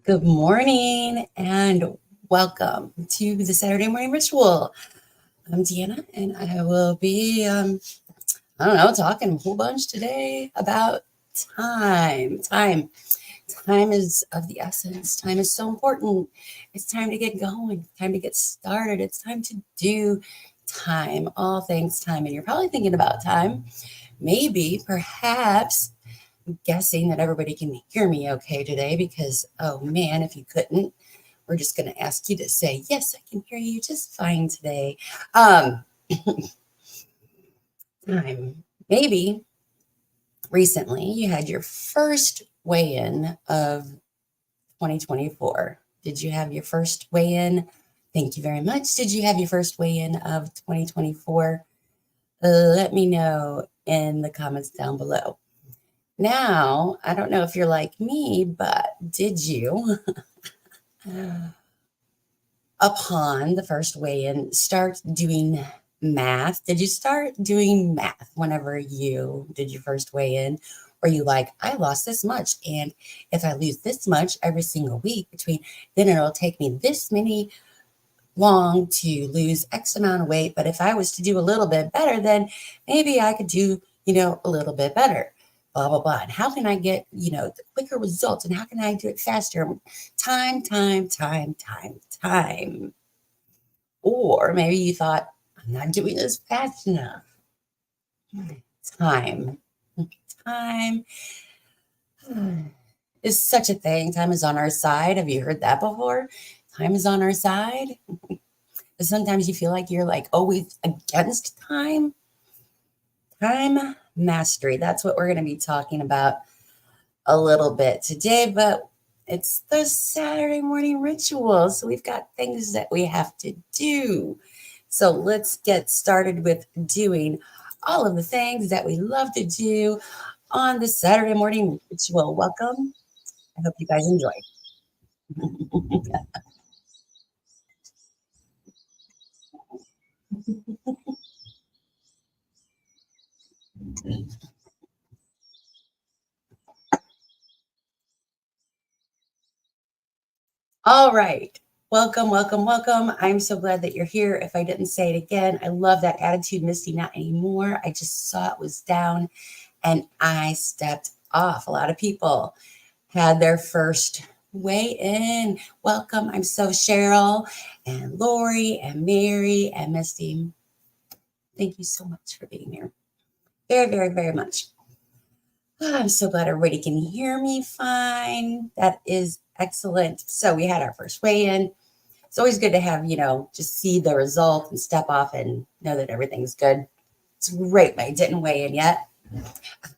Good morning and welcome to the Saturday Morning Ritual. I'm Deanna and I will be, talking a whole bunch today about time. Time is of the essence. Time is so important. It's time to get going, it's time to get started. It's time to do time, all things time. And you're probably thinking about time, maybe, perhaps guessing that everybody can hear me okay today because, oh man, if you couldn't, we're just going to ask you to say, yes, I can hear you just fine today. Um, Time. Maybe recently you had your first weigh in of 2024. Did you have your first weigh in? Thank you very much. Did you have your first weigh in of 2024? Let me know in the comments down below. Now, I don't know if you're like me, but did you, upon the first weigh in, start doing math? Did you start doing math whenever you did your first weigh in? Or you like, I lost this much. And if I lose this much every single week between, then it'll take me this many long to lose X amount of weight. But if I was to do a little bit better, then maybe I could do, a little bit better. Blah, blah, blah. And how can I get, the quicker results? And how can I do it faster? Time, time, time, time, time. Or maybe you thought, I'm not doing this fast enough. Time. Time is such a thing. Time is on our side. Have you heard that before? Time is on our side. Sometimes you feel like you're like always against time. Time mastery. That's what we're going to be talking about a little bit today, but it's the Saturday morning ritual. So we've got things that we have to do. So let's get started with doing all of the things that we love to do on the Saturday morning ritual. Welcome. I hope you guys enjoy. All right. Welcome, welcome, welcome. I'm so glad that you're here. If I didn't say it again, I love that attitude, Misty. Not anymore. I just saw it was down and I stepped off. A lot of people had their first weigh in. Welcome. I'm so Cheryl and Lori and Mary and Misty. Thank you so much for being here. Very, very, very much. I'm so glad everybody can hear me fine. That is excellent. So we had our first weigh in. It's always good to have, just see the result and step off and know that everything's good. It's great. I didn't weigh in yet.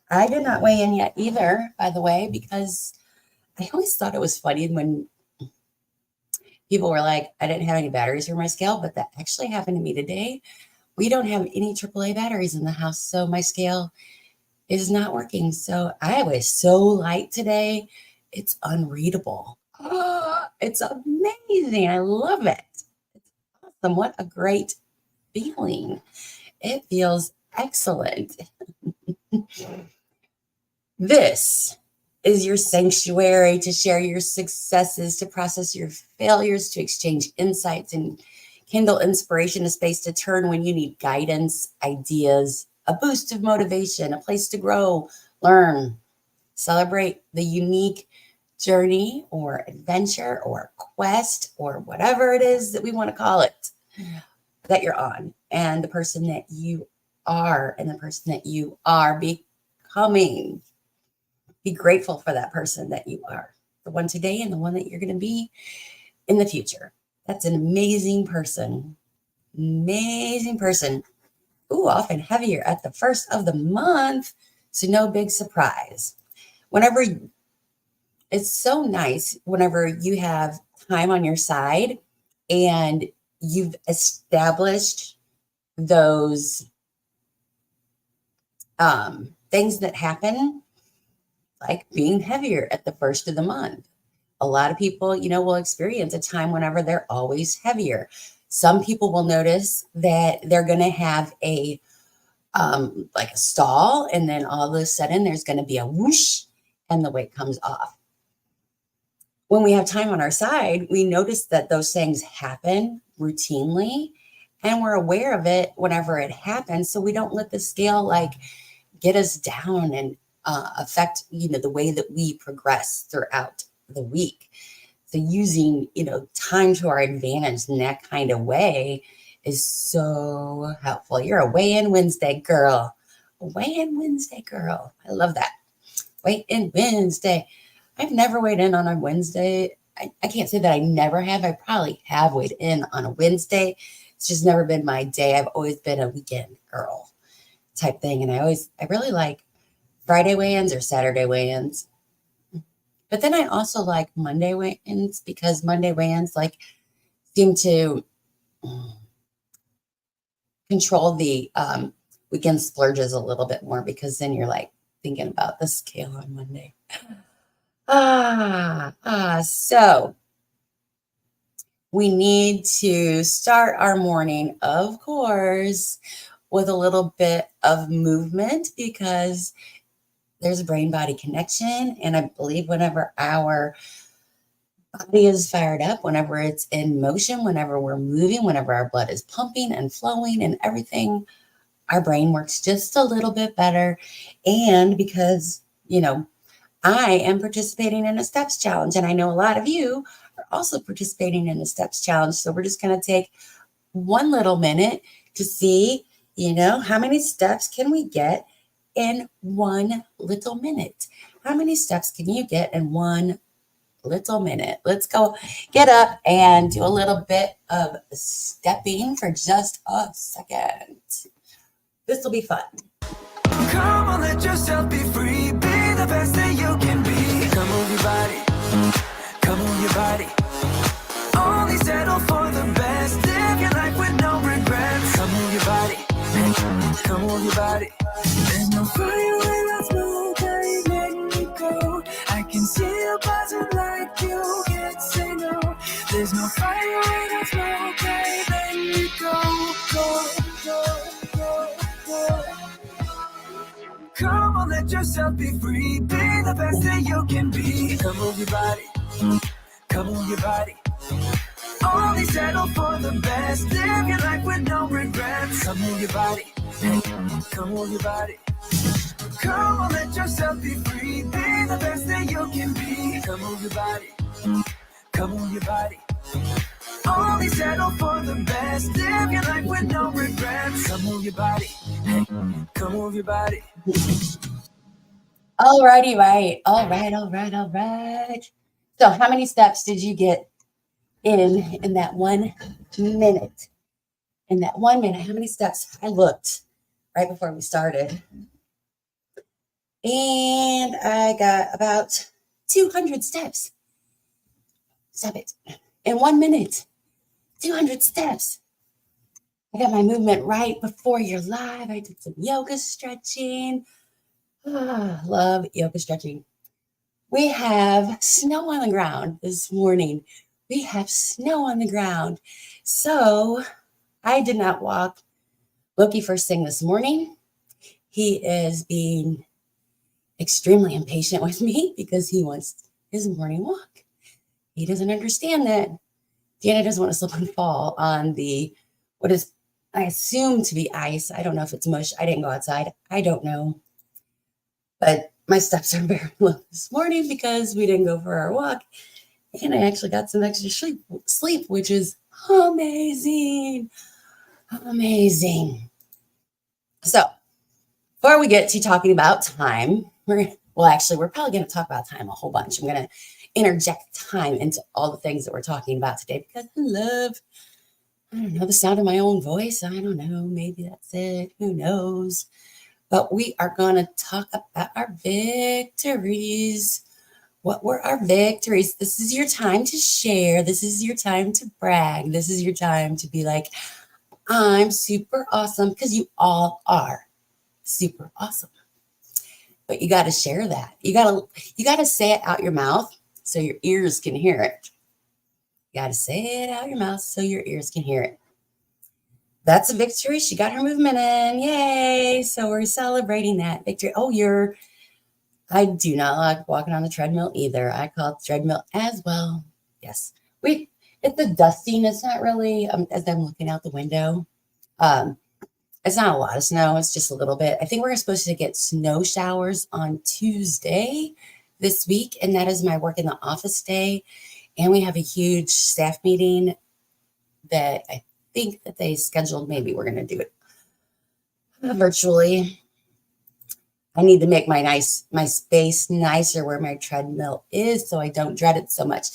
I did not weigh in yet either, by the way, because I always thought it was funny when people were like, I didn't have any batteries for my scale, but that actually happened to me today. We don't have any AAA batteries in the house, so my scale is not working. So I was so light today. It's unreadable. Oh, it's amazing. I love it. It's awesome. What a great feeling. It feels excellent. This is your sanctuary to share your successes, to process your failures, to exchange insights and kindle inspiration, a space to turn when you need guidance, ideas, a boost of motivation, a place to grow, learn, celebrate the unique journey or adventure or quest or whatever it is that we want to call it that you're on, and the person that you are and the person that you are becoming. Be grateful for that person that you are, the one today and the one that you're going to be in the future. That's an amazing person. Amazing person. Ooh, often heavier at the first of the month. So no big surprise. Whenever it's so nice whenever you have time on your side and you've established those things that happen, like being heavier at the first of the month. A lot of people, will experience a time whenever they're always heavier. Some people will notice that they're going to have a like a stall, and then all of a sudden there's going to be a whoosh, and the weight comes off. when we have time on our side, we notice that those things happen routinely and we're aware of it whenever it happens. So we don't let the scale like get us down and affect, the way that we progress throughout the week. So using, time to our advantage in that kind of way is so helpful. You're a weigh-in Wednesday girl. A weigh-in Wednesday girl. I love that. Weigh-in Wednesday. I've never weighed in on a Wednesday. I can't say that I never have. I probably have weighed in on a Wednesday. It's just never been my day. I've always been a weekend girl type thing. And I really like Friday weigh-ins or Saturday weigh-ins. But then I also like Monday weigh-ins because Monday weigh-ins like seem to control the weekend splurges a little bit more because then you're like thinking about the scale on Monday. So we need to start our morning, of course, with a little bit of movement because there's a brain-body connection. And I believe whenever our body is fired up, whenever it's in motion, whenever we're moving, whenever our blood is pumping and flowing and everything, our brain works just a little bit better. And because, I am participating in a steps challenge, and I know a lot of you are also participating in the steps challenge. So we're just going to take one little minute to see, how many steps can we get in one little minute? How many steps can you get in one little minute? Let's go get up and do a little bit of stepping for just a second. This will be fun. Come on, let yourself be free. Be the best that you can be. Come move your body. Come move your body. Only settle for the best. Live your life with no regrets. Come move your body. Come move your body. There's no fire without smoke. I ain't letting you go. I can see you buzzing like you can't say no. There's no fire without smoke. I ain't letting you go. Come on, let yourself be free. Be the best that you can be. Come move your body. Come move your body. Only settle for the best. Live your life with no regrets. Come move your body. Come move your body. Come on, let yourself be free. Be the best that you can be. Come move your body. Come move your body. Only settle for the best. Live your life with no regrets. Come move your body. Come move your body. Alrighty, right. All right. So how many steps did you get in that 1 minute? In that 1 minute, how many steps? I looked right before we started. And I got about 200 steps. Stop it. In 1 minute, 200 steps. I got my movement right before you're live. I did some yoga stretching. Love yoga stretching. We have snow on the ground this morning. We have snow on the ground. So I did not walk Loki first thing this morning. He is being extremely impatient with me because he wants his morning walk. He doesn't understand that Deanna doesn't want to slip and fall on what is, I assume, to be ice. I don't know if it's mush. I didn't go outside. I don't know. But my steps are very low this morning because we didn't go for our walk. And I actually got some extra sleep, which is amazing. Amazing. So before we get to talking about time, we're probably going to talk about time a whole bunch. I'm going to interject time into all the things that we're talking about today because I don't know, the sound of my own voice. I don't know. Maybe that's it. Who knows? But we are going to talk about our victories. What were our victories? This is your time to share. This is your time to brag. This is your time to be like, I'm super awesome, because you all are super awesome. But you got to share that. You got to say it out your mouth so your ears can hear it. You got to say it out your mouth so your ears can hear it. That's a victory. She got her movement in. Yay. So we're celebrating that victory. Oh, you're I do not like walking on the treadmill either. I call it the treadmill as well. Yes. It's the dusting. It's not really, as I'm looking out the window. Um, it's not a lot of snow. It's just a little bit. I think we're supposed to get snow showers on Tuesday this week, and that is my work in the office day. And we have a huge staff meeting that I think that they scheduled. Maybe we're going to do it virtually. I need to make my space nicer where my treadmill is so I don't dread it so much.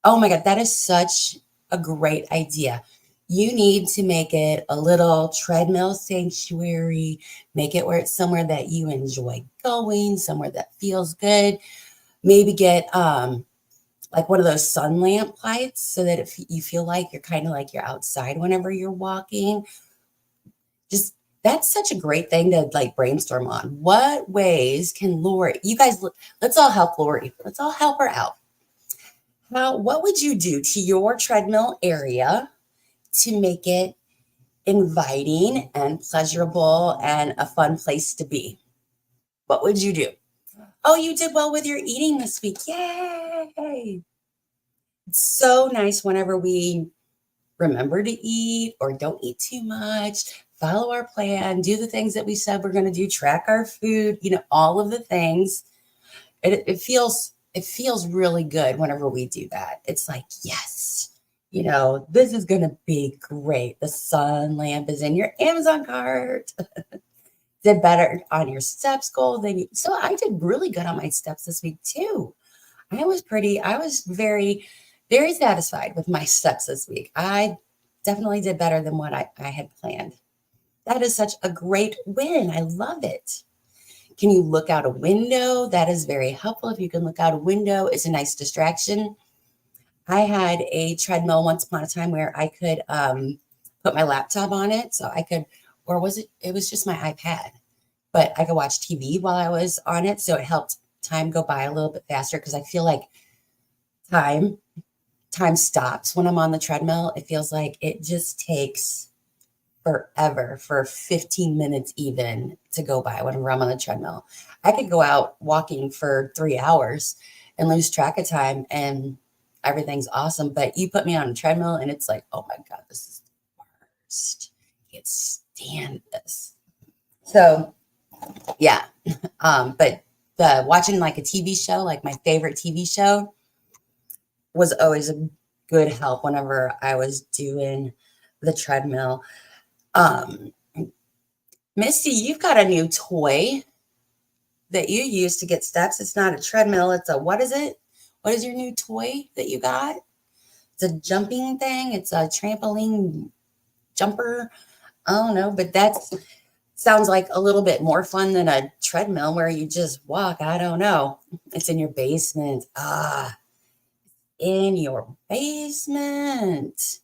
Oh my God, that is such a great idea. You need to make it a little treadmill sanctuary, make it where it's somewhere that you enjoy going, somewhere that feels good. Maybe get like one of those sun lamp lights so that if you feel like you're kind of like you're outside whenever you're walking. Just that's such a great thing to like brainstorm on. What ways can Lori, you guys, let's all help Lori. Let's all help her out. Now, what would you do to your treadmill area to make it inviting and pleasurable and a fun place to be? What would you do? Oh, you did well with your eating this week. Yay! It's so nice whenever we remember to eat or don't eat too much, follow our plan, do the things that we said we're going to do, track our food, all of the things. It feels really good whenever we do that. It's like, yes, this is going to be great. The sun lamp is in your Amazon cart. Did better on your steps goal than you. So I did really good on my steps this week too. I was very, very satisfied with my steps this week. I definitely did better than what I had planned. That is such a great win. I love it. Can you look out a window? That is very helpful. If you can look out a window, it's a nice distraction. I had a treadmill once upon a time where I could put my laptop on it. So I could, or was it? It was just my iPad, but I could watch TV while I was on it. So it helped time go by a little bit faster because I feel like time stops when I'm on the treadmill. It feels like it just takes forever for 15 minutes even to go by whenever I'm on the treadmill. I could go out walking for 3 hours and lose track of time and everything's awesome. But you put me on a treadmill and it's like, oh my God, this is the worst. I can't stand this. So yeah. But the watching like a TV show, like my favorite TV show, was always a good help whenever I was doing the treadmill. Misty, you've got a new toy that you use to get steps. It's not a treadmill. It's what is it? What is your new toy that you got? It's a jumping thing. It's a trampoline jumper. I don't know, but that sounds like a little bit more fun than a treadmill where you just walk. I don't know. It's in your basement. In your basement.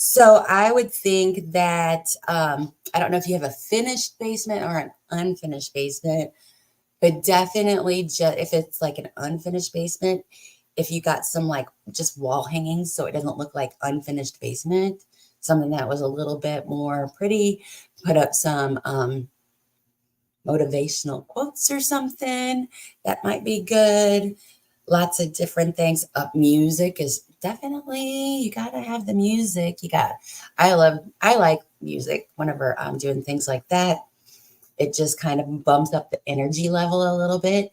So I would think that I don't know if you have a finished basement or an unfinished basement, but definitely if it's like an unfinished basement, if you got some like just wall hangings so it doesn't look like unfinished basement, something that was a little bit more pretty, put up some motivational quotes or something that might be good. Lots of different things. Music is definitely, you got to have the music. I like music whenever I'm doing things like that. It just kind of bumps up the energy level a little bit.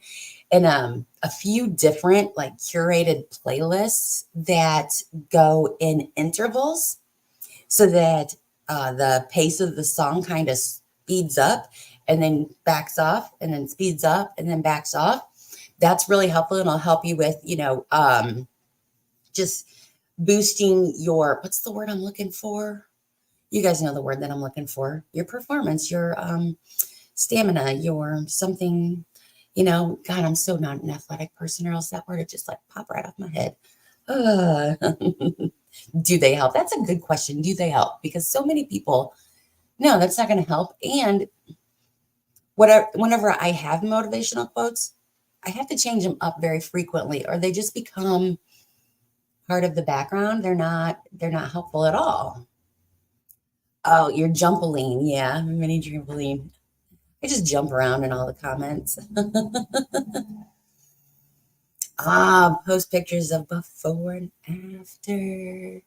And a few different like curated playlists that go in intervals so that the pace of the song kind of speeds up and then backs off and then speeds up and then backs off. That's really helpful, and I'll help you with, just boosting your, what's the word I'm looking for? You guys know the word that I'm looking for. Your performance, your stamina, your something, God, I'm so not an athletic person, or else that word would just like pop right off my head. Do they help? That's a good question. Do they help? Because so many people, no, that's not going to help. And whenever I have motivational quotes, I have to change them up very frequently, or they just become part of the background. They're not helpful at all. Oh, your jumpaline. Yeah, mini trampoline. I just jump around in all the comments. Post pictures of before and after.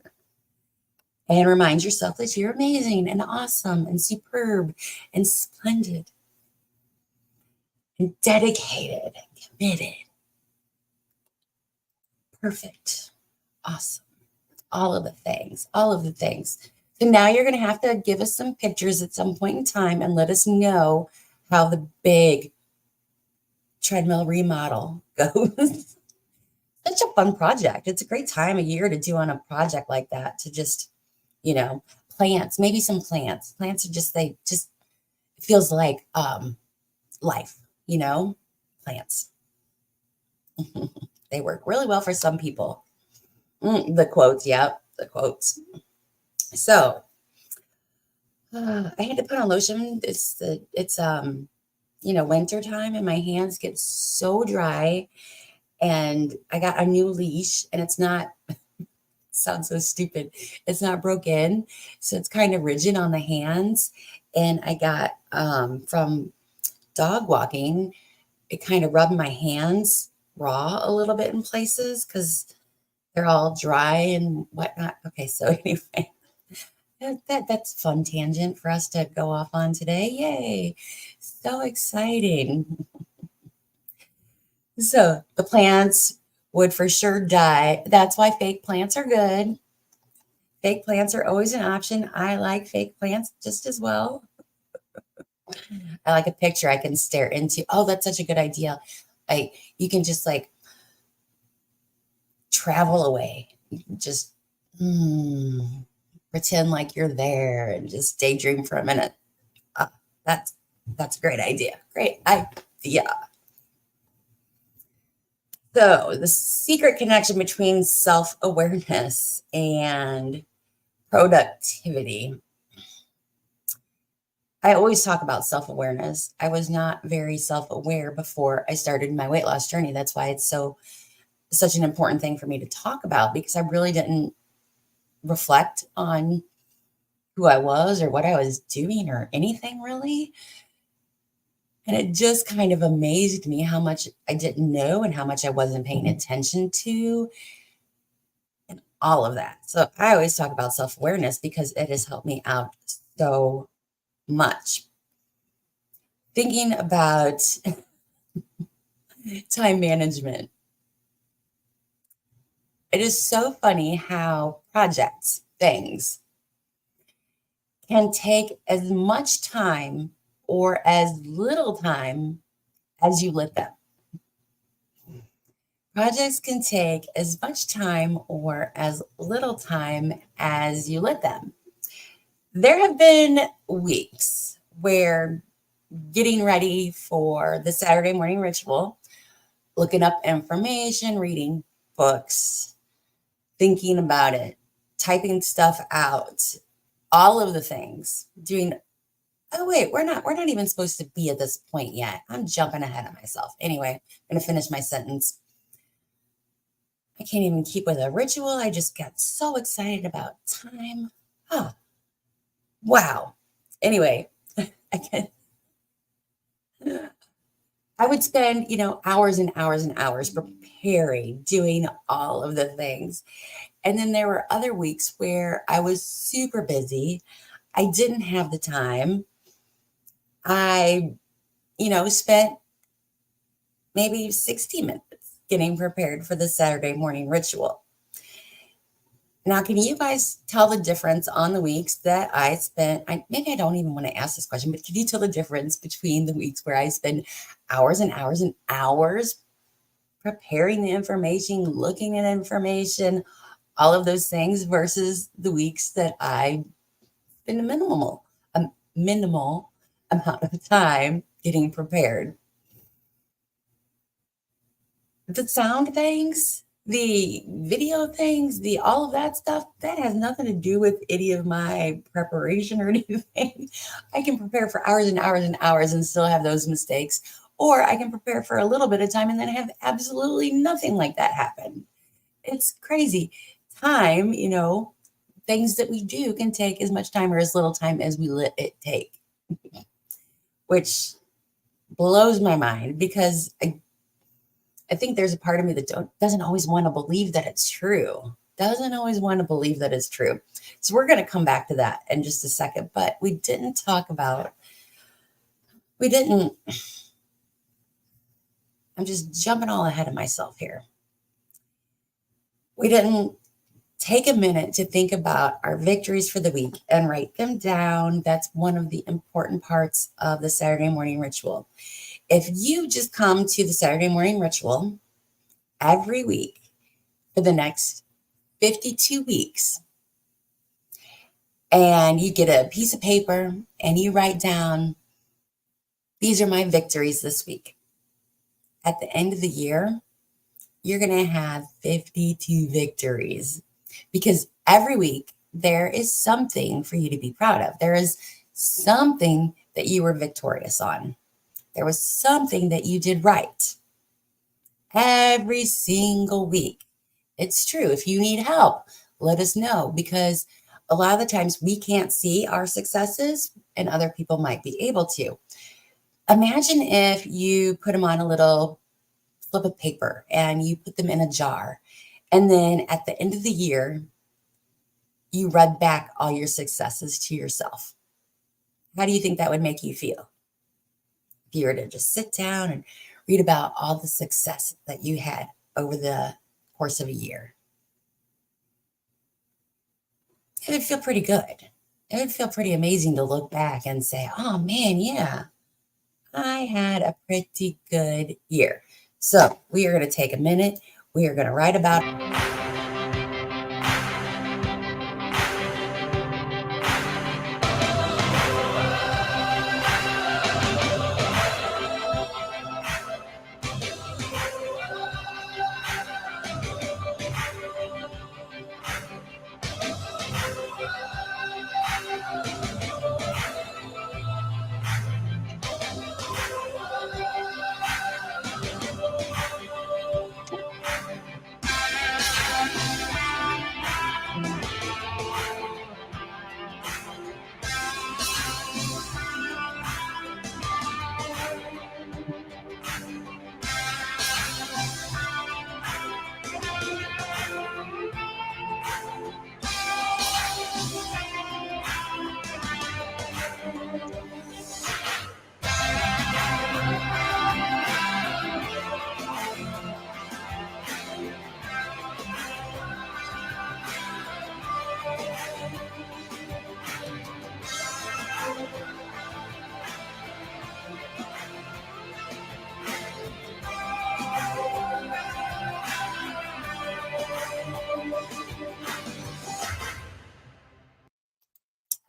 And remind yourself that you're amazing and awesome and superb and splendid and dedicated and committed. Perfect. Awesome. All of the things, all of the things. So now you're going to have to give us some pictures at some point in time and let us know how the big treadmill remodel goes. Such a fun project. It's a great time of year to do on a project like that, to just, plants, maybe some plants. Plants are just, they just, it feels like life, plants. They work really well for some people. The quotes, yeah, the quotes. So I had to put on lotion. It's winter time, and my hands get so dry. And I got a new leash, and it's not, sounds so stupid. It's not broken, so it's kind of rigid on the hands. And I got from dog walking, it kind of rubbed my hands raw a little bit in places because they're all dry and whatnot. Okay, so anyway, that's fun tangent for us to go off on today. Yay, so exciting. So the plants would for sure die. That's why fake plants are good. Fake plants are always an option. I like fake plants just as well. I like a picture I can stare into. Oh, that's such a good idea. You can just like travel away. Just pretend like you're there and just daydream for a minute. That's a great idea. Great idea. So the secret connection between self-awareness and productivity. I always talk about self-awareness. I was not very self-aware before I started my weight loss journey. That's why it's such an important thing for me to talk about, because I really didn't reflect on who I was or what I was doing or anything really. And it just kind of amazed me how much I didn't know and how much I wasn't paying attention to and all of that. So I always talk about self-awareness because it has helped me out so much. Thinking about time management. It is so funny how projects, things, can take as much time or as little time as you let them. Projects can take as much time or as little time as you let them. There have been weeks where getting ready for the Saturday morning ritual, looking up information, reading books, thinking about it, typing stuff out, all of the things, doing, oh wait, we're not even supposed to be at this point yet. I'm jumping ahead of myself. Anyway, I'm going to finish my sentence. I can't even keep with a ritual. I just got so excited about time. Oh, wow. Anyway, I would spend, hours and hours and hours preparing, doing all of the things. And then there were other weeks where I was super busy. I didn't have the time. I, spent maybe 60 minutes getting prepared for the Saturday morning ritual. Now, can you guys tell the difference on the weeks that I spent? Maybe I don't even want to ask this question, but can you tell the difference between the weeks where I spend hours and hours and hours preparing the information, looking at information, all of those things, versus the weeks that I spend a minimal amount of time getting prepared? The sound things, the video things, all of that stuff, that has nothing to do with any of my preparation or anything. I can prepare for hours and hours and hours and still have those mistakes. Or I can prepare for a little bit of time and then have absolutely nothing like that happen. It's crazy. Time, things that we do can take as much time or as little time as we let it take, which blows my mind because I think there's a part of me that doesn't always want to believe that it's true. Doesn't always want to believe that it's true. So we're going to come back to that in just a second. But we didn't, I'm just jumping all ahead of myself here. We didn't take a minute to think about our victories for the week and write them down. That's one of the important parts of the Saturday morning ritual. If you just come to the Saturday morning ritual every week for the next 52 weeks, and you get a piece of paper and you write down, these are my victories this week. At the end of the year, you're going to have 52 victories because every week there is something for you to be proud of. There is something that you were victorious on. There was something that you did right every single week. It's true. If you need help, let us know, because a lot of the times we can't see our successes and other people might be able to. Imagine if you put them on a little slip of paper and you put them in a jar. And then at the end of the year, you read back all your successes to yourself. How do you think that would make you feel? If you were to just sit down and read about all the success that you had over the course of a year, it would feel pretty good. It would feel pretty amazing to look back and say, oh man, yeah, I had a pretty good year. So we are going to take a minute. We are going to write about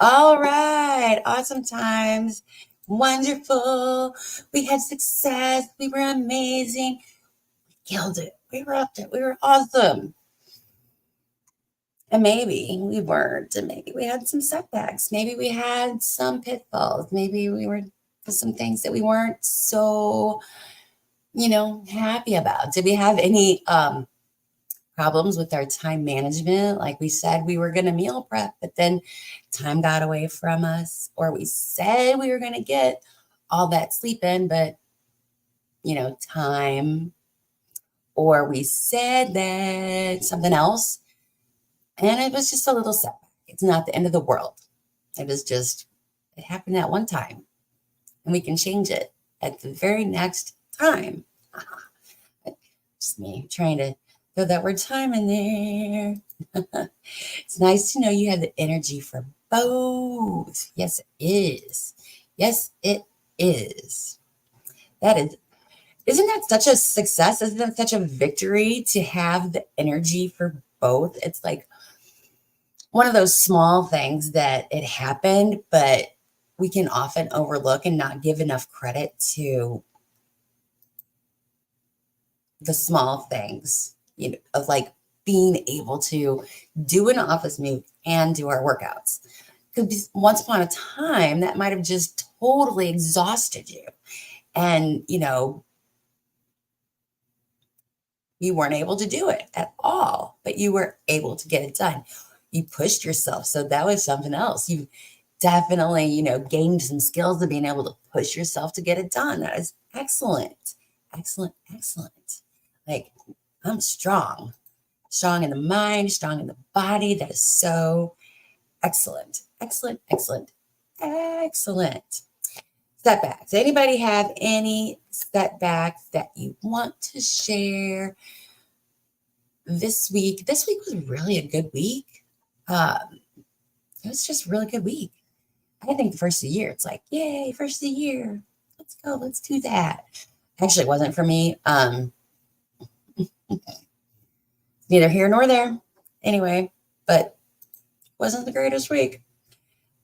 all right, awesome times, wonderful. We had success. We were amazing. We killed it. We were up there. We were awesome. And maybe we weren't. And maybe we had some setbacks. Maybe we had some pitfalls. Maybe we were some things that we weren't so, happy about. Did we have any problems with our time management? Like we said, we were going to meal prep, but then time got away from us, or we said we were going to get all that sleep in, but time, or we said that something else, and it was just a little setback. It's not the end of the world. It happened at one time, and we can change it at the very next time. Just me trying to throw that word time in there. It's nice to know you have the energy for both. Yes, it is. Yes, it is. Isn't that such a success? Isn't that such a victory to have the energy for both? It's like one of those small things that it happened, but we can often overlook and not give enough credit to the small things, of like being able to do an office move and do our workouts. Because once upon a time, that might have just totally exhausted you. And, you weren't able to do it at all, but you were able to get it done. You pushed yourself. So that was something else. You definitely, gained some skills of being able to push yourself to get it done. That is excellent. Excellent. Excellent. Like, I'm strong in the mind, strong in the body. That is so excellent. Excellent. Excellent. Excellent. Setbacks. Anybody have any setbacks that you want to share this week? This week was really a good week. It was just a really good week. I think the first of the year, it's like, yay, first of the year. Let's go. Let's do that. Actually, it wasn't for me. Neither here nor there. Anyway, but it wasn't the greatest week.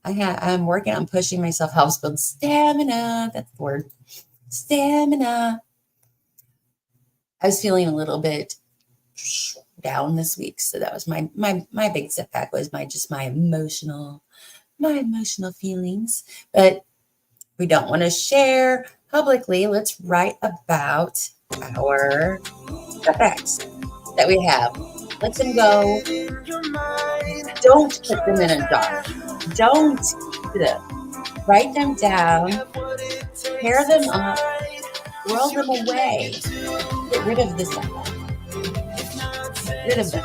I'm working on pushing myself, helps build stamina. That's the word. Stamina. I was feeling a little bit down this week. So that was my big setback was my emotional feelings. But we don't want to share publicly. Let's write about our setbacks that we have. Let them go. Don't put them in a jar. Don't do them. Write them down. Tear them up. Throw them away. Get rid of the setback. Get rid of them.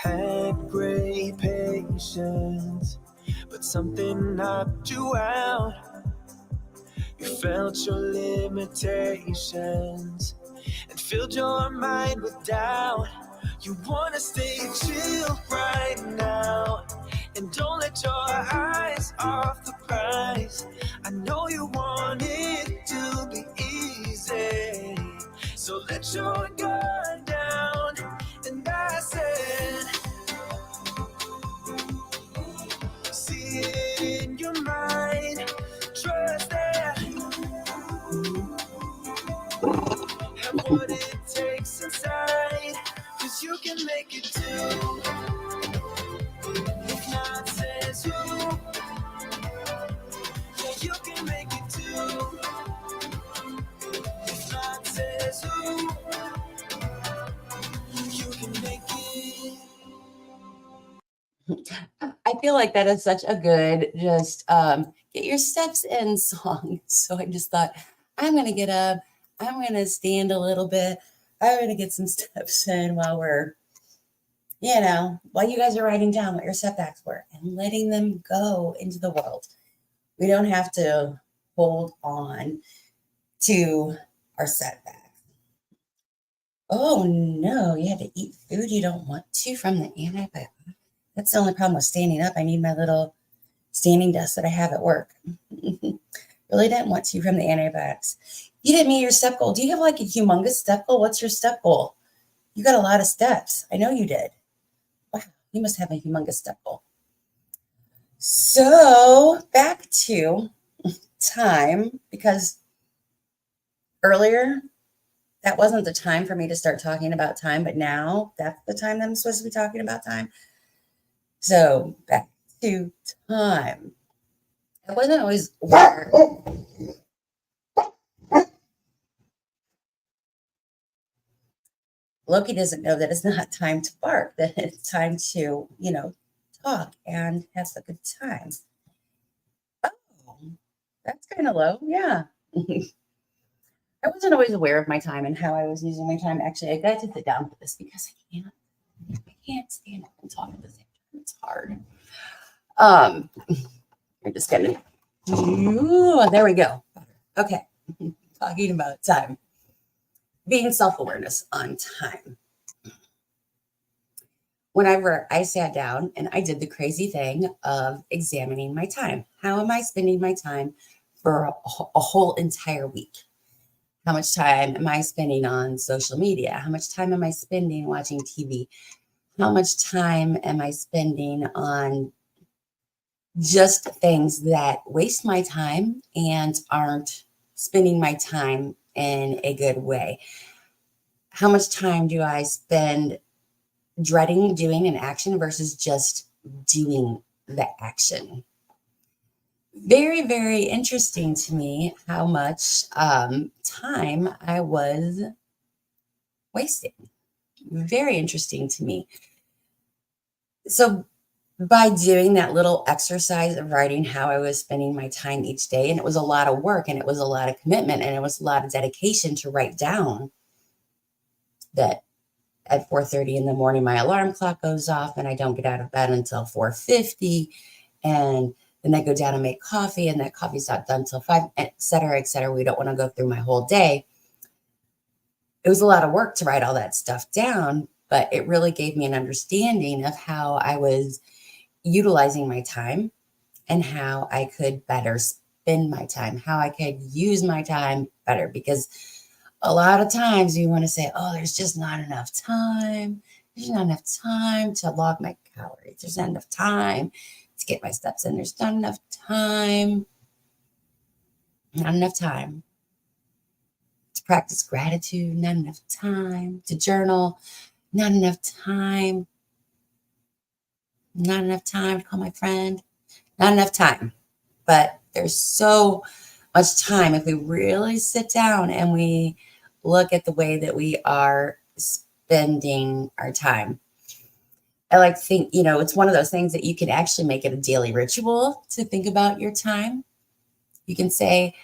Had great patience, but something knocked you out. You felt your limitations and filled your mind with doubt. You wanna stay chill right now and don't let your eyes off the prize. I know you want it to be easy, so let your guard down. And I said, see it in your mind, trust that, have what it takes inside, 'cause you can make it too. If not says who, yeah, you can make it too. If not says who, you can make it. I feel like that is such a good just get your steps in song. So I just thought, I'm going to get up. I'm going to stand a little bit. I'm going to get some steps in while while you guys are writing down what your setbacks were and letting them go into the world. We don't have to hold on to our setbacks. Oh no, you had to eat food you don't want to from the antibiotic. That's the only problem with standing up. I need my little standing desk that I have at work. Really didn't want to from the antibiotics. You didn't meet your step goal. Do you have like a humongous step goal? What's your step goal? You got a lot of steps. I know you did. Wow, you must have a humongous step goal. So back to time, because earlier that wasn't the time for me to start talking about time, but now that's the time that I'm supposed to be talking about time. So back to time. I wasn't always aware. Loki doesn't know that it's not time to bark, that it's time to, talk and have a good time. Oh, that's kind of low. Yeah. I wasn't always aware of my time and how I was using my time. Actually, I got to sit down for this because I can't stand up and talk at the same time. It's hard. You're just gonna. There we go. Okay. Talking about time. Being self-awareness on time. Whenever I sat down and I did the crazy thing of examining my time. How am I spending my time for a whole entire week? How much time am I spending on social media? How much time am I spending watching TV? How much time am I spending on just things that waste my time and aren't spending my time in a good way? How much time do I spend dreading doing an action versus just doing the action? very, very interesting to me how much time I was wasting. Very interesting to me. So, by doing that little exercise of writing how I was spending my time each day, and it was a lot of work and it was a lot of commitment and it was a lot of dedication to write down that at 4:30 in the morning my alarm clock goes off and I don't get out of bed until 4:50, and then I go down and make coffee and that coffee's not done until 5, et cetera, et cetera. We don't want to go through my whole day. It was a lot of work to write all that stuff down, but it really gave me an understanding of how I was utilizing my time and how I could better spend my time, how I could use my time better. Because a lot of times you want to say, oh, there's just not enough time. There's not enough time to log my calories. There's not enough time to get my steps in. There's not enough time. Not enough time to practice gratitude. Not enough time to journal. Not enough time. Not enough time to call my friend. Not enough time. But there's so much time if we really sit down and we look at the way that we are spending our time. I like to think, it's one of those things that you can actually make it a daily ritual to think about your time. You can say,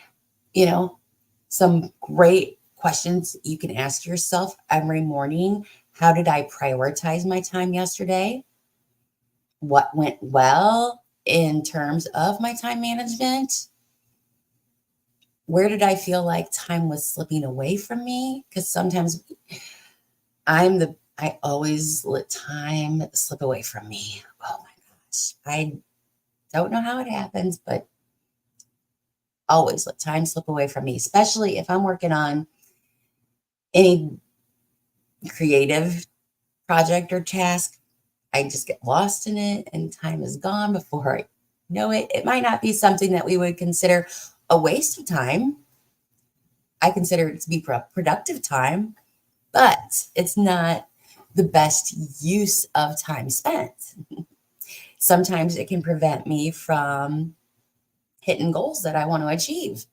some great questions you can ask yourself every morning. How did I prioritize my time yesterday? What went well in terms of my time management? Where did I feel like time was slipping away from me? Because sometimes I always let time slip away from me. Oh my gosh. I don't know how it happens, but always let time slip away from me, especially if I'm working on any creative project or task. I just get lost in it and time is gone before I know it. It might not be something that we would consider a waste of time. I consider it to be productive time, but it's not the best use of time spent. Sometimes it can prevent me from hitting goals that I want to achieve.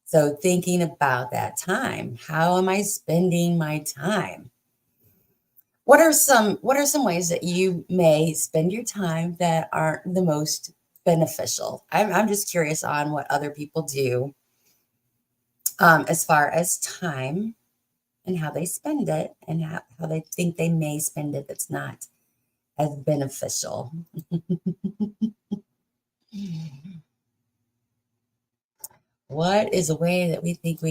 So thinking about that time, how am I spending my time? What are some ways that you may spend your time that aren't the most beneficial? I'm just curious on what other people do as far as time and how they spend it and how they think they may spend it that's not as beneficial. What is a way that we think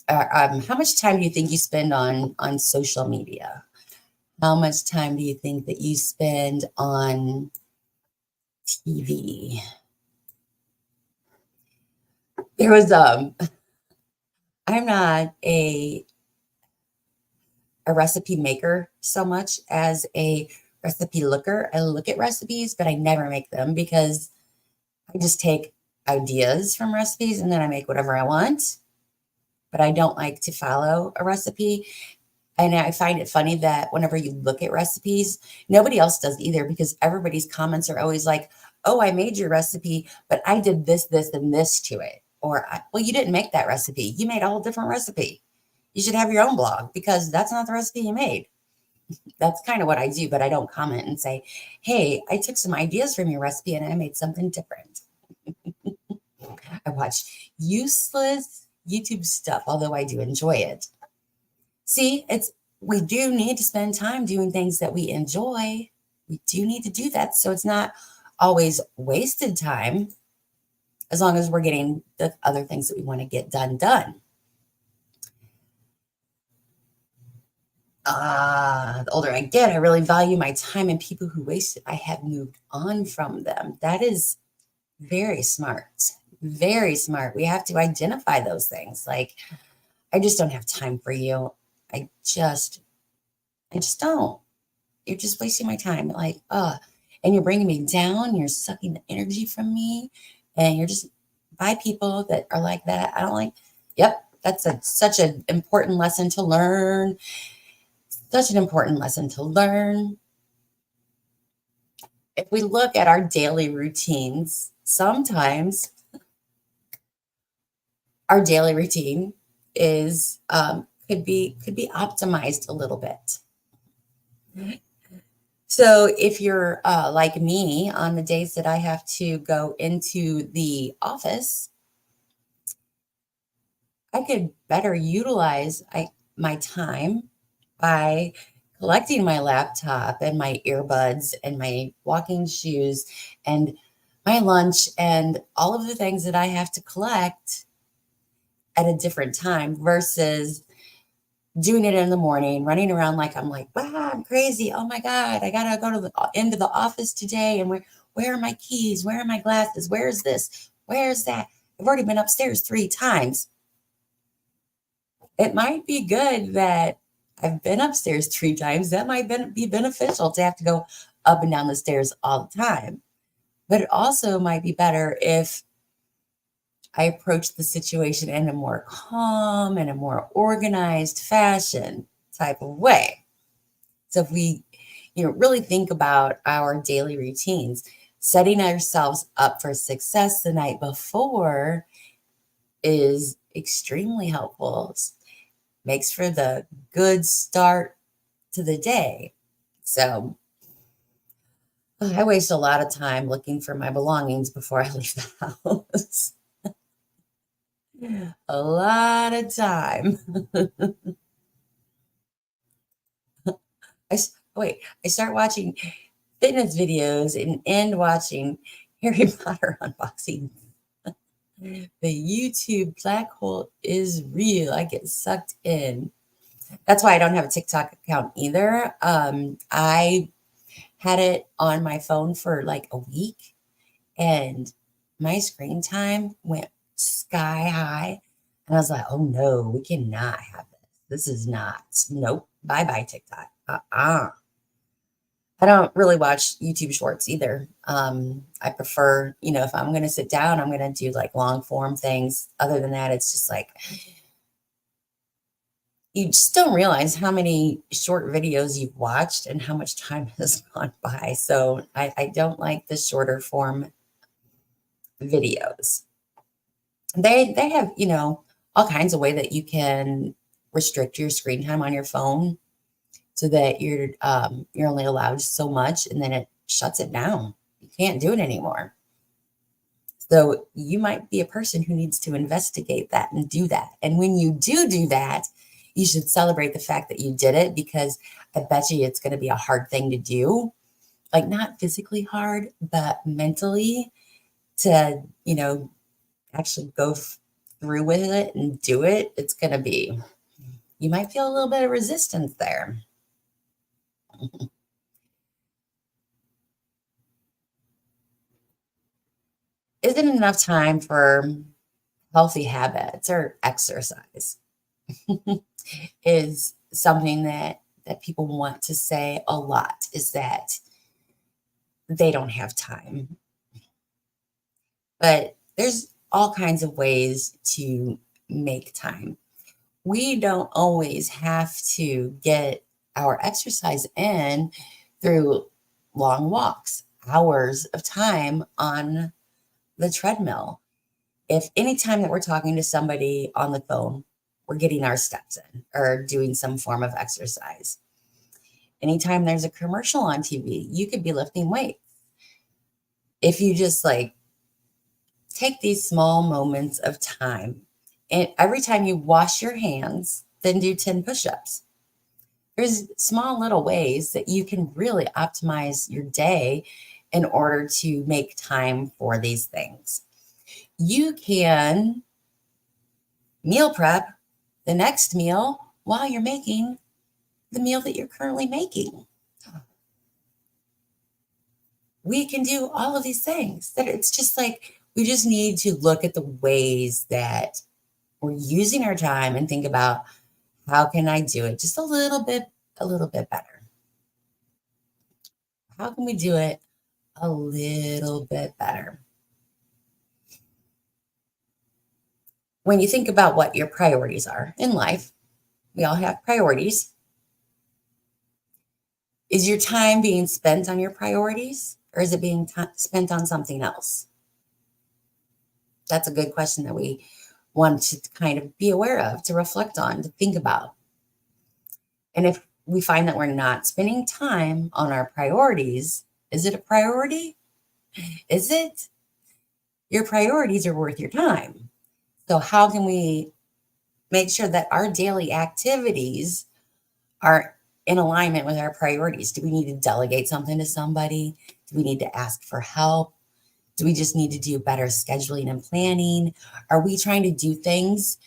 how much time do you think you spend on social media? How much time do you think that you spend on TV? There was I'm not a recipe maker so much as a recipe looker. I look at recipes, but I never make them because I just take ideas from recipes and then I make whatever I want. But I don't like to follow a recipe. And I find it funny that whenever you look at recipes, nobody else does either because everybody's comments are always like, oh, I made your recipe, but I did this, this, and this to it. Or, well, you didn't make that recipe. You made a whole different recipe. You should have your own blog because that's not the recipe you made. That's kind of what I do, but I don't comment and say, hey, I took some ideas from your recipe and I made something different. I watch useless YouTube stuff, although I do enjoy it. See, we do need to spend time doing things that we enjoy. We do need to do that. So it's not always wasted time as long as we're getting the other things that we want to get done. The older I get, I really value my time, and people who waste it, I have moved on from them. That is very smart. Very smart. We have to identify those things. Like, I just don't have time for you. I just don't. You're just wasting my time. Like, and you're bringing me down. You're sucking the energy from me. And you're just by people that are like that. I don't like, yep, that's such an important lesson to learn. Such an important lesson to learn. If we look at our daily routines, sometimes our daily routine is could be optimized a little bit. So if you're like me on the days that I have to go into the office, I could better utilize my time by collecting my laptop and my earbuds and my walking shoes and my lunch and all of the things that I have to collect at a different time versus doing it in the morning, running around like I'm like, wow, I'm crazy. Oh my God, I gotta go to the into the office today. And where are my keys? Where are my glasses? Where's this? Where's that? I've already been upstairs 3 times. It might be good that I've been upstairs 3 times. That might be beneficial to have to go up and down the stairs all the time. But it also might be better if I approach the situation in a more calm and a more organized fashion type of way. So if we, really think about our daily routines, setting ourselves up for success the night before is extremely helpful. Makes for the good start to the day. So I waste a lot of time looking for my belongings before I leave the house. A lot of time. I start watching fitness videos and end watching Harry Potter unboxing. The YouTube black hole is real. I get sucked in. That's why I don't have a TikTok account either. I had it on my phone for like a week and my screen time went sky high. And I was like, oh no, we cannot have this. This is not, nope. Bye bye, TikTok. I don't really watch YouTube shorts either. I prefer, if I'm going to sit down, I'm going to do like long form things. Other than that, it's just like, you just don't realize how many short videos you've watched and how much time has gone by. So I don't like the shorter form videos. They have, all kinds of way that you can restrict your screen time on your phone so that you're only allowed so much and then it shuts it down. You can't do it anymore. So you might be a person who needs to investigate that and do that. And when you do that, you should celebrate the fact that you did it because I bet you it's going to be a hard thing to do. Like not physically hard, but mentally to, actually go through with it and do it. It's going to be, you might feel a little bit of resistance there. Isn't enough time for healthy habits or exercise is something that people want to say a lot is that they don't have time. But there's all kinds of ways to make time. We don't always have to get our exercise in through long walks, hours of time on the treadmill. If any time that we're talking to somebody on the phone, we're getting our steps in or doing some form of exercise. Anytime there's a commercial on TV, you could be lifting weights. If you just like take these small moments of time, and every time you wash your hands, then do 10 push-ups. There's small little ways that you can really optimize your day in order to make time for these things. You can meal prep the next meal while you're making the meal that you're currently making. We can do all of these things. That it's just like we just need to look at the ways that we're using our time and think about how can I do it just a little bit better? How can we do it a little bit better? When you think about what your priorities are in life, we all have priorities. Is your time being spent on your priorities or is it being spent on something else? That's a good question that we want to kind of be aware of, to reflect on, to think about. And if we find that we're not spending time on our priorities, is it a priority? Is it? Your priorities are worth your time. So, how can we make sure that our daily activities are in alignment with our priorities? Do we need to delegate something to somebody? Do we need to ask for help? Do we just need to do better scheduling and planning? Are we trying to do things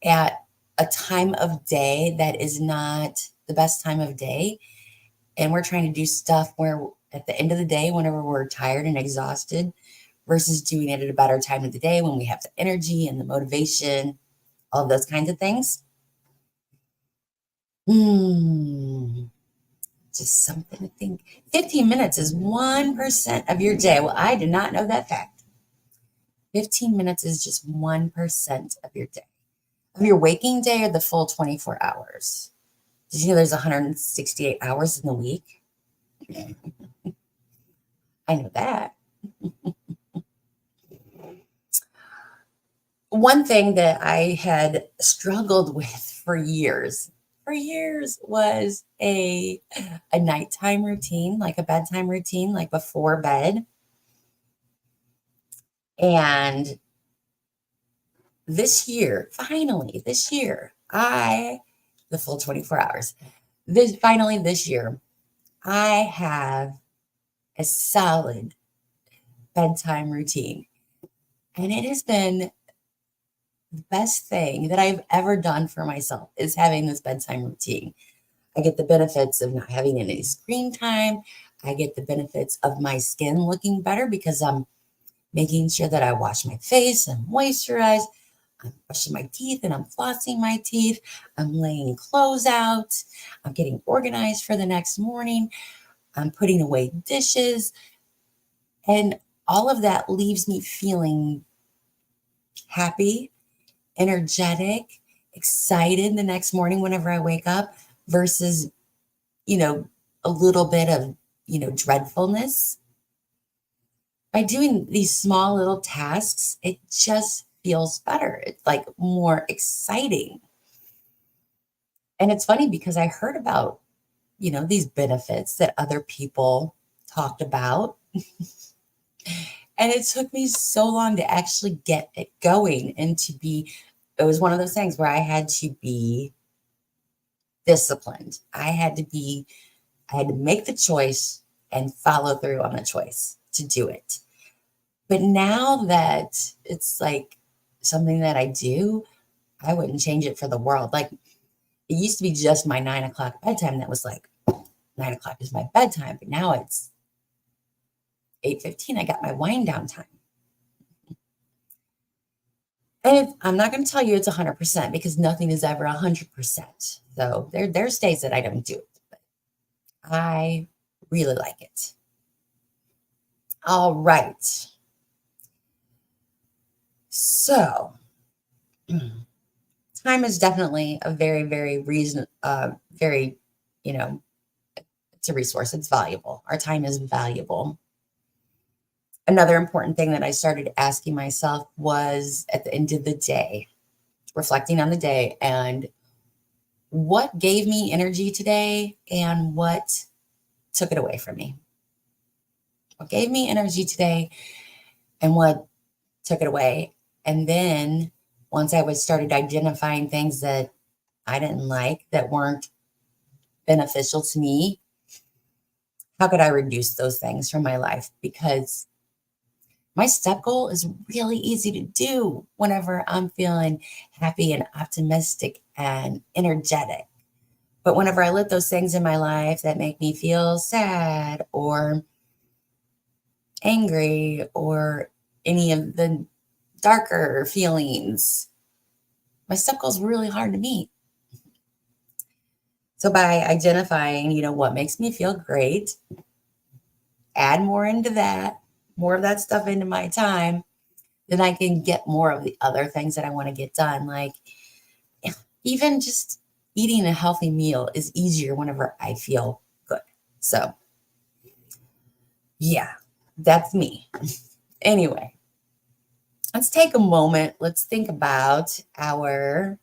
at a time of day that is not the best time of day? And we're trying to do stuff where at the end of the day, whenever we're tired and exhausted, versus doing it at a better time of the day when we have the energy and the motivation, all of those kinds of things. Just something to think. 15 minutes is 1% of your day. Well, I did not know that fact. 15 minutes is just 1% of your day, of your waking day, or the full 24 hours. Did you know there's 168 hours in the week? I know that. One thing that I had struggled with for years was a nighttime routine, like a bedtime routine, like before bed. And this year, finally, the full 24 hours, this year, I have a solid bedtime routine. And it has been the best thing that I've ever done for myself, is having this bedtime routine. I get the benefits of not having any screen time. I get the benefits of my skin looking better because I'm making sure that I wash my face and moisturize. I'm brushing my teeth and I'm flossing my teeth. I'm laying clothes out. I'm getting organized for the next morning. I'm putting away dishes. And all of that leaves me feeling happy, energetic, excited the next morning whenever I wake up, versus, a little bit of, dreadfulness. By doing these small little tasks, it just feels better. It's like more exciting. And it's funny because I heard about, these benefits that other people talked about. And it took me so long to actually get it going and it was one of those things where I had to be disciplined. I had to make the choice and follow through on the choice to do it. But now that it's like something that I do, I wouldn't change it for the world. Like, it used to be just my 9 o'clock bedtime. That was like 9 o'clock is my bedtime, but now it's 8:15. I got my wind down time. And I'm not going to tell you it's 100% because nothing is ever 100%. So there's days that I don't do it, but I really like it. All right. So time is definitely a very, very very, it's a resource. It's valuable. Our time is valuable. Another important thing that I started asking myself was, at the end of the day, reflecting on the day and what gave me energy today and what took it away from me. What gave me energy today and what took it away. And then once I started identifying things that I didn't like, that weren't beneficial to me, how could I reduce those things from my life? Because my step goal is really easy to do whenever I'm feeling happy and optimistic and energetic. But whenever I let those things in my life that make me feel sad or angry or any of the darker feelings, my step goal is really hard to meet. So by identifying, what makes me feel great, add more of that stuff into my time, then I can get more of the other things that I want to get done. Like, even just eating a healthy meal is easier whenever I feel good. So yeah, that's me. Anyway, let's take a moment. Let's think about our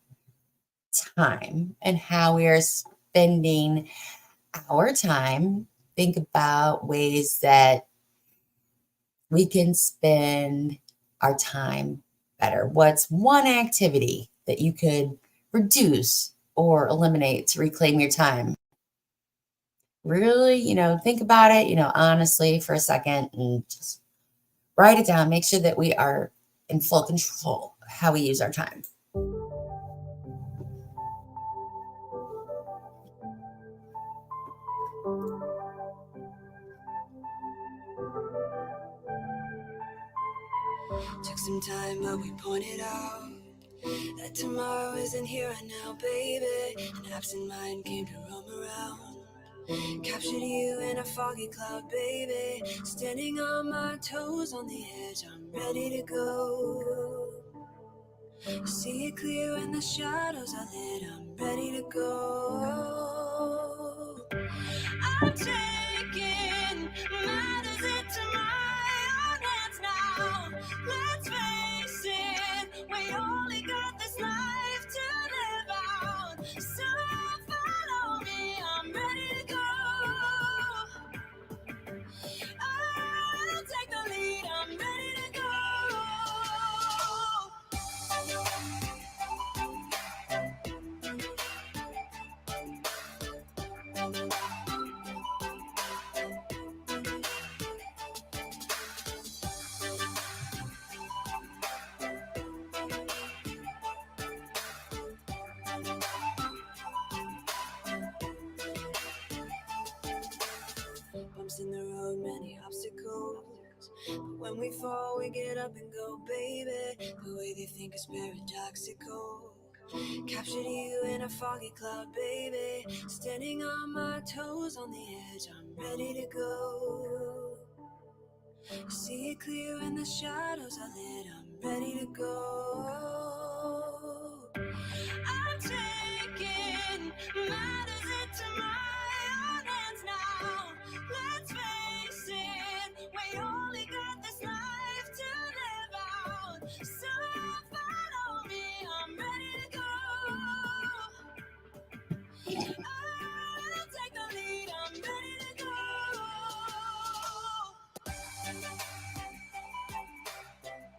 time and how we are spending our time. Think about ways that we can spend our time better. What's one activity that you could reduce or eliminate to reclaim your time? Really, think about it, honestly for a second and just write it down. Make sure that we are in full control of how we use our time. Took some time, but we pointed out that tomorrow isn't here right now, baby. An absent mind came to roam around. Captured you in a foggy cloud, baby. Standing on my toes on the edge, I'm ready to go. See it clear when the shadows are lit, I'm ready to go. I'm taking matters into my own hands now. Let's face it, we only got this life to live out. So follow me, I'm ready to go. I'll take the lead, I'm ready to go. Bumps in the road, many obstacles. But when we fall, we get up and go, baby. The way they think is paradoxical. Captured you in a foggy cloud, baby. Standing on my toes on the edge, I'm ready to go. See it clear when the shadows are lit, I'm ready to go. I'm taking matters into my own hands now. Let's face it, we only got this life to live out. So follow me, I'm ready to go. I'll take the lead, I'm ready to go.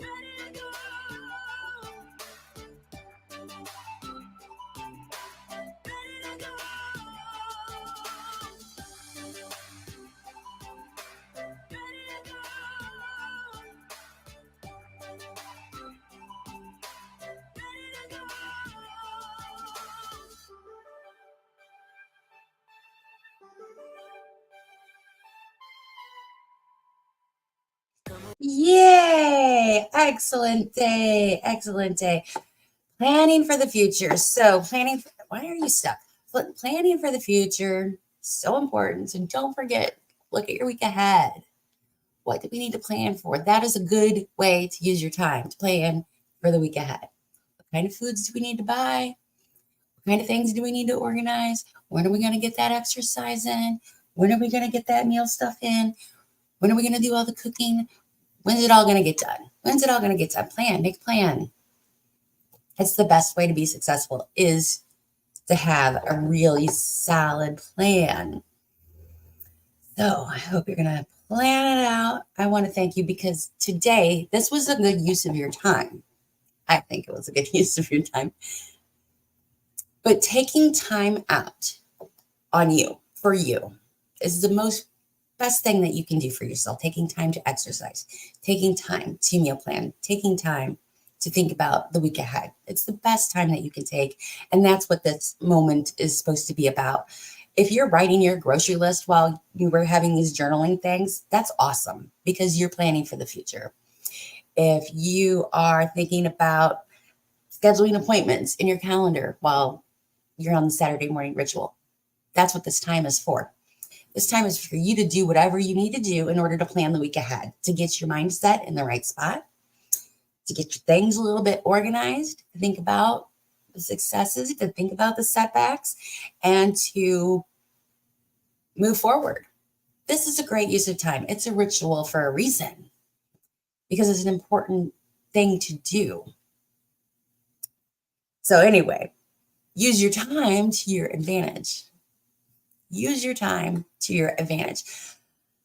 Ready to go. Ready to go. Ready to go. Ready to go. Yay! Excellent day. Excellent day. Planning for the future. So, why are you stuck? Planning for the future, so important. So, don't forget, look at your week ahead. What do we need to plan for? That is a good way to use your time to plan for the week ahead. What kind of foods do we need to buy? What kind of things do we need to organize? When are we going to get that exercise in? When are we going to get that meal stuff in? When are we going to do all the cooking? When's it all going to get done? When's it all going to get done? Plan, make a plan. It's the best way to be successful is to have a really solid plan. So I hope you're going to plan it out. I want to thank you because today, this was a good use of your time. I think it was a good use of your time. But taking time out on you, for you, is the best thing that you can do for yourself. Taking time to exercise, taking time to meal plan, taking time to think about the week ahead. It's the best time that you can take. And that's what this moment is supposed to be about. If you're writing your grocery list while you were having these journaling things, that's awesome because you're planning for the future. If you are thinking about scheduling appointments in your calendar while you're on the Saturday morning ritual, that's what this time is for. This time is for you to do whatever you need to do in order to plan the week ahead, to get your mindset in the right spot, to get your things a little bit organized, to think about the successes, to think about the setbacks, and to move forward. This is a great use of time. It's a ritual for a reason because it's an important thing to do. So, anyway, use your time to your advantage. Use your time to your advantage.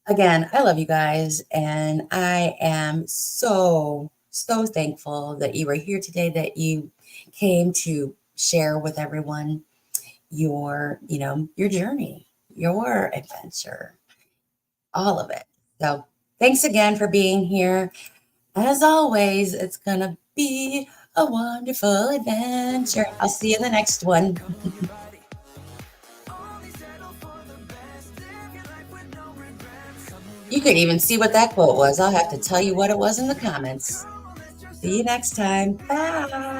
Again, I love you guys, and I am so, so thankful that you were here today, that you came to share with everyone your, your journey, your adventure, all of it. So, thanks again for being here. As always, it's going to be a wonderful adventure. I'll see you in the next one. Come on, your body. Only settle for the best. Live your life with no regrets. Come on, You could even see what that quote was. I'll have to tell you what it was in the comments. come on, let's just See you next time. Bye.